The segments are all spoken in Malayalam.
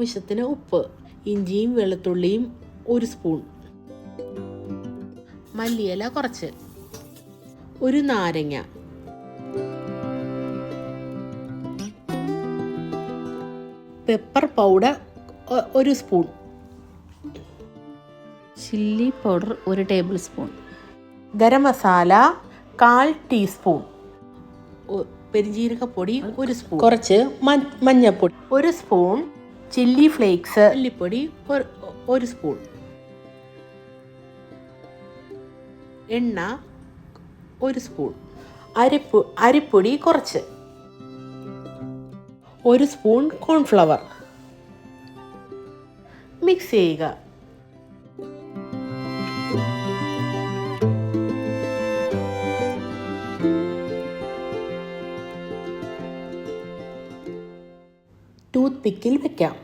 ആവശ്യത്തിന് ഉപ്പ്, ഇഞ്ചിയും വെളുത്തുള്ളിയും 1 സ്പൂൺ, മല്ലിയില കുറച്ച്, 1 നാരങ്ങ, pepper powder 1 spoon, chilli powder 1 tablespoon, garam masala 1/4 teaspoon, പെരിഞ്ജീരകപ്പൊടി 1 സ്പൂൺ, കുറച്ച് മഞ്ഞൾപ്പൊടി 1 സ്പൂൺ, ചില്ലി ഫ്ലേക്സ് മല്ലിപ്പൊടി 1 സ്പൂൺ, എണ്ണ 1 സ്പൂൺ, അരിപ്പൊടി കുറച്ച്, 1 സ്പൂൺ കോൺഫ്ലവർ. മിക്സ് ചെയ്യുക. ടൂത്ത് പിക്കിൽ വെക്കാം.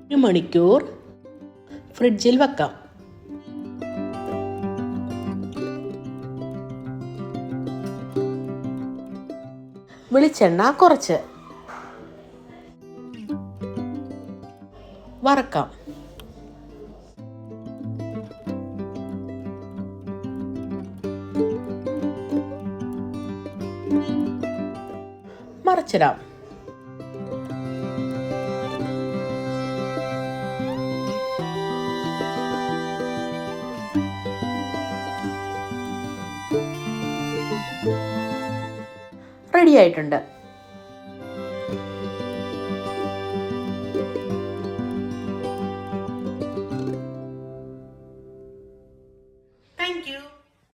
ഒരു മണിക്കൂർ ഫ്രിഡ്ജിൽ വെക്കാം. വെളിച്ചെണ്ണ കുറച്ച് വറക്കാം. മറിച്ചിടാം. റെഡി ആയിട്ടുണ്ട്. Thank you.